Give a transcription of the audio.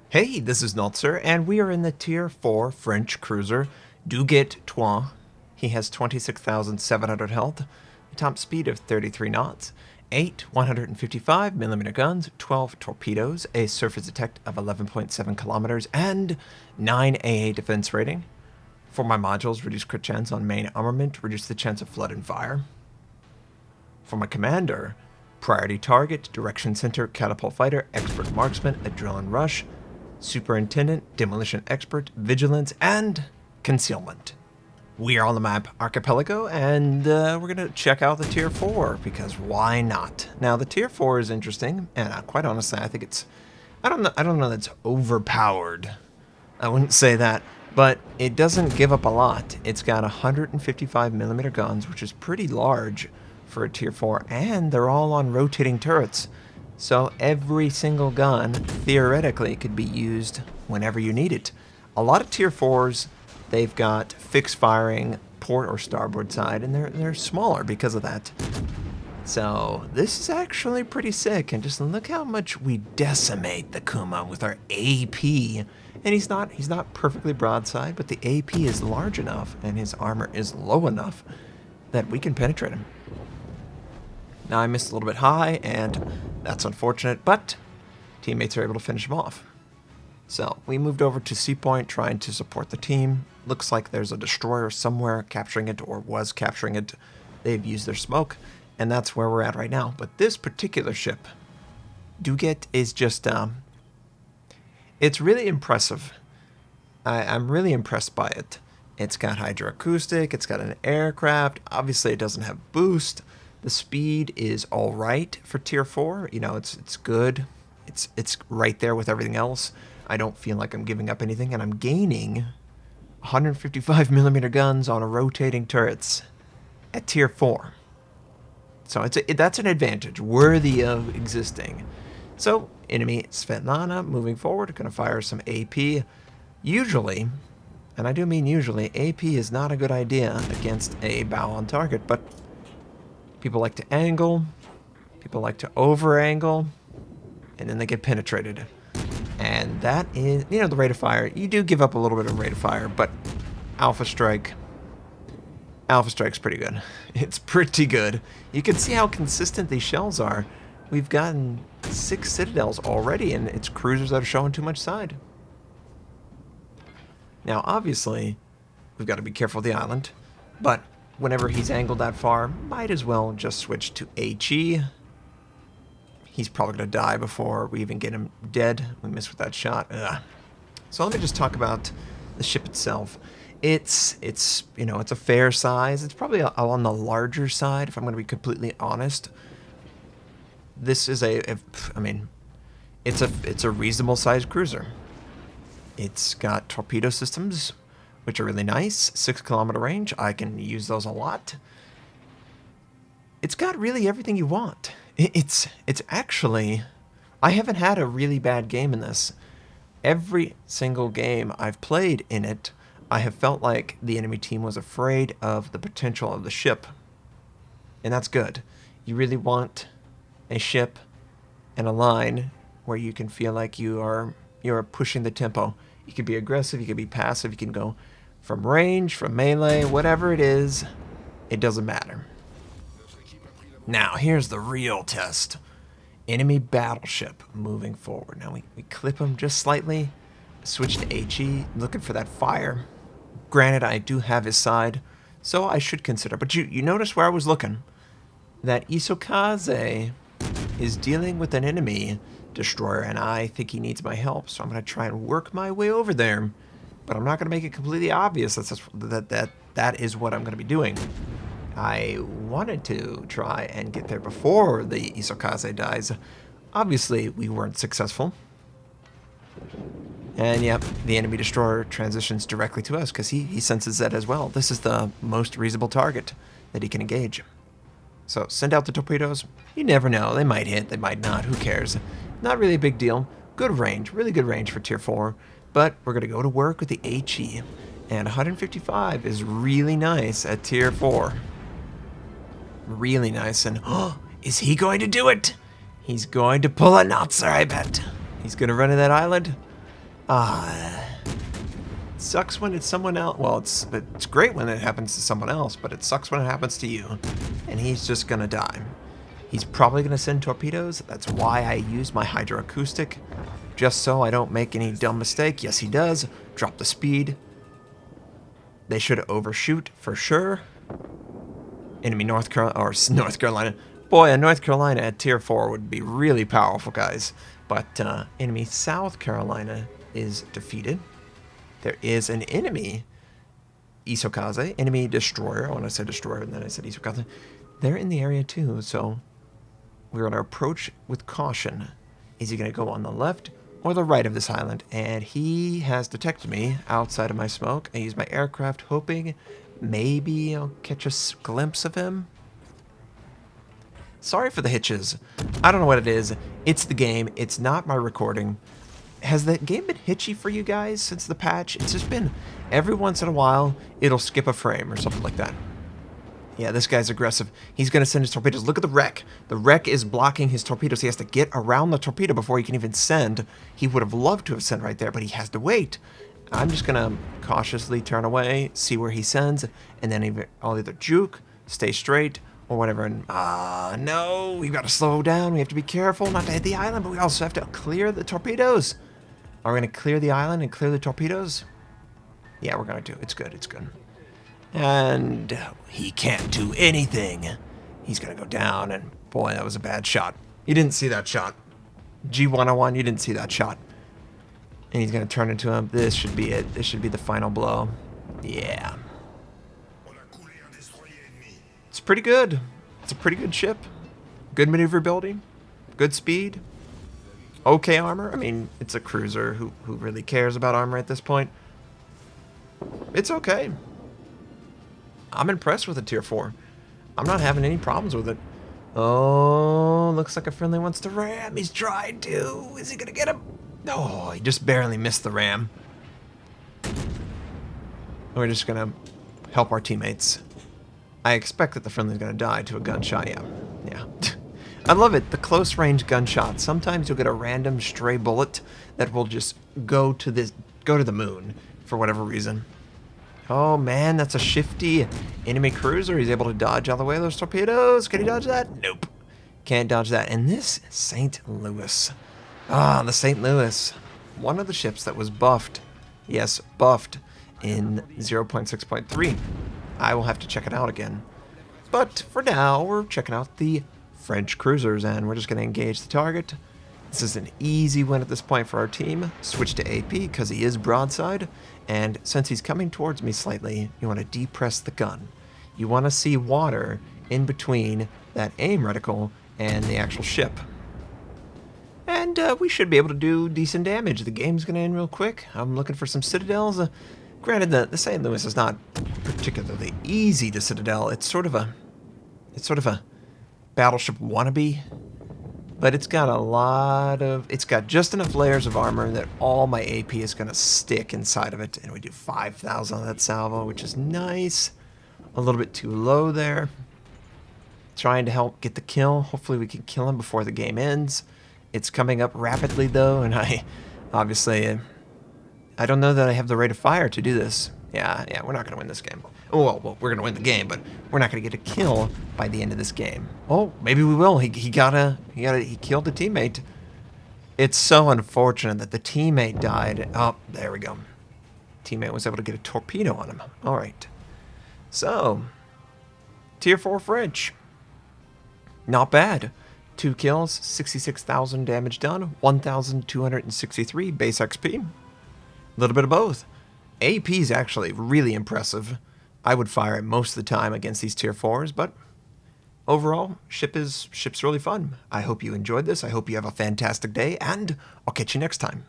Hey, this is Notser, and we are in the Tier 4 French cruiser Duguay-Trouin. He has 26,700 health, a top speed of 33 knots, 8 155mm guns, 12 torpedoes, a surface attack of 11.7 kilometers, and 9 AA defense rating. For my modules, reduce crit chance on main armament, reduce the chance of flood and fire. For my commander, priority target, direction center, catapult fighter, expert marksman, adrenaline rush, superintendent, demolition expert, vigilance, and concealment. We are on the map Archipelago, and we're going to check out the Tier 4, because why not? Now, the Tier 4 is interesting, and quite honestly, I think it's... I don't know that it's overpowered. I wouldn't say that, but it doesn't give up a lot. It's got 155mm guns, which is pretty large for a Tier 4, and they're all on rotating turrets. So every single gun, theoretically, could be used whenever you need it. A lot of Tier 4s, they've got fixed firing, port or starboard side, and they're smaller because of that. So this is actually pretty sick, and just look how much we decimate the Kuma with our AP. And he's not perfectly broadside, but the AP is large enough, and his armor is low enough that we can penetrate him. Now I missed a little bit high, and that's unfortunate, but teammates are able to finish him off. So we moved over to C Point, trying to support the team. Looks like there's a destroyer somewhere capturing it, or was capturing it. They've used their smoke, and that's where we're at right now. But this particular ship, Duguay, is just, it's really impressive. I'm really impressed by it. It's got hydroacoustic, it's got an aircraft, obviously it doesn't have boost. The speed is all right for Tier 4. You know, it's good. It's right there with everything else. I don't feel like I'm giving up anything, and I'm gaining 155mm guns on a rotating turrets at Tier 4. So that's an advantage worthy of existing. So, enemy Svetlana moving forward, going to fire some AP. Usually, and I do mean usually, AP is not a good idea against a bow on target, but people like to angle, people like to over-angle, and then they get penetrated. And that is, you know, the rate of fire. You do give up a little bit of rate of fire, but Alpha Strike's pretty good. It's pretty good. You can see how consistent these shells are. We've gotten 6 citadels already, and it's cruisers that are showing too much side. Now, obviously, we've got to be careful of the island, but whenever he's angled that far, might as well just switch to HE. He's probably going to die before we even get him dead. We missed with that shot. Ugh. So let me just talk about the ship itself. It's you know, it's a fair size. It's probably on the larger side, if I'm going to be completely honest. This is I mean, it's a reasonable sized cruiser. It's got torpedo systems, which are really nice. 6-kilometer range. I can use those a lot. It's got really everything you want. It's actually... I haven't had a really bad game in this. Every single game I've played in it, I have felt like the enemy team was afraid of the potential of the ship. And that's good. You really want a ship and a line where you can feel like you are pushing the tempo. You can be aggressive, you can be passive, you can go from range, from melee, whatever it is, it doesn't matter. Now, here's the real test. Enemy battleship moving forward. Now, we clip him just slightly, switch to HE, looking for that fire. Granted, I do have his side, so I should consider. But you notice where I was looking. That Isokaze is dealing with an enemy destroyer, and I think he needs my help, so I'm going to try and work my way over there. But I'm not going to make it completely obvious that is what I'm going to be doing. I wanted to try and get there before the Isokaze dies. Obviously, we weren't successful. And yep, the enemy destroyer transitions directly to us because he senses that as well. This is the most reasonable target that he can engage. So send out the torpedoes. You never know. They might hit, they might not. Who cares? Not really a big deal. Good range, really good range for Tier 4. But we're going to go to work with the HE. And 155 is really nice at Tier 4. Really nice. And, oh, is he going to do it? He's going to pull a Notser, I bet. He's going to run to that island. Sucks when it's someone else. Well, it's great when it happens to someone else, but it sucks when it happens to you. And he's just gonna die. He's probably gonna send torpedoes. That's why I use my hydroacoustic, just so I don't make any dumb mistake. Yes, he does. Drop the speed. They should overshoot for sure. Enemy North Carolina. Boy, a North Carolina at tier 4 would be really powerful, guys. But enemy South Carolina is defeated. There is an enemy Isokaze, enemy destroyer. I want to say destroyer, and then I said Isokaze. They're in the area too, so we're going to approach with caution. Is he going to go on the left or the right of this island? And he has detected me outside of my smoke. I use my aircraft, hoping maybe I'll catch a glimpse of him. Sorry for the hitches. I don't know what it is. It's the game. It's not my recording. Has the game been hitchy for you guys since the patch? It's just been every once in a while, it'll skip a frame or something like that. Yeah, this guy's aggressive. He's going to send his torpedoes. Look at the wreck. The wreck is blocking his torpedoes. He has to get around the torpedo before he can even send. He would have loved to have sent right there, but he has to wait. I'm just going to cautiously turn away, see where he sends, and then I'll either juke, stay straight, or whatever. And no, we've got to slow down. We have to be careful not to hit the island, but we also have to clear the torpedoes. Are we going to clear the island and clear the torpedoes? Yeah, we're going to. It's good. It's good. And he can't do anything. He's going to go down, and boy, that was a bad shot. You didn't see that shot. G101, you didn't see that shot. And he's going to turn into him. This should be it. This should be the final blow. Yeah. It's pretty good. It's a pretty good ship. Good maneuverability. Good speed. Okay armor. I mean, it's a cruiser. Who really cares about armor at this point? It's okay. I'm impressed with a tier 4. I'm not having any problems with it. Oh, looks like a friendly wants to ram. He's trying to. Is he going to get him? No, he just barely missed the ram. We're just going to help our teammates. I expect that the friendly's going to die to a gunshot. Yeah. I love it. The close range gunshot. Sometimes you'll get a random stray bullet that will just go to the moon for whatever reason. Oh man, that's a shifty enemy cruiser. He's able to dodge all the way those torpedoes. Can he dodge that? Nope. Can't dodge that. And this St. Louis. The St. Louis. One of the ships that was buffed. Yes, buffed in 0.6.3. I will have to check it out again. But for now, we're checking out the French cruisers, and we're just going to engage the target. This is an easy win at this point for our team. Switch to AP because he is broadside, and since he's coming towards me slightly, you want to depress the gun. You want to see water in between that aim reticle and the actual ship. And we should be able to do decent damage. The game's going to end real quick. I'm looking for some citadels. Granted, the St. Louis is not particularly easy to citadel. It's sort of a battleship wannabe, but it's got just enough layers of armor that all my AP is going to stick inside of it, and we do 5,000 on that salvo, which is nice. A little bit too low there. Trying to help get the kill. Hopefully we can kill him before the game ends. It's coming up rapidly though, and I don't know that I have the rate of fire to do this. Yeah, we're not going to win this game. Well, we're going to win the game, but we're not going to get a kill by the end of this game. Oh, maybe we will. He killed a teammate. It's so unfortunate that the teammate died. Oh, there we go. Teammate was able to get a torpedo on him. All right. So, tier 4 French. Not bad. 2 kills, 66,000 damage done, 1,263 base XP. A little bit of both. AP is actually really impressive. I would fire it most of the time against these tier 4s, but overall, ship's really fun. I hope you enjoyed this. I hope you have a fantastic day, and I'll catch you next time.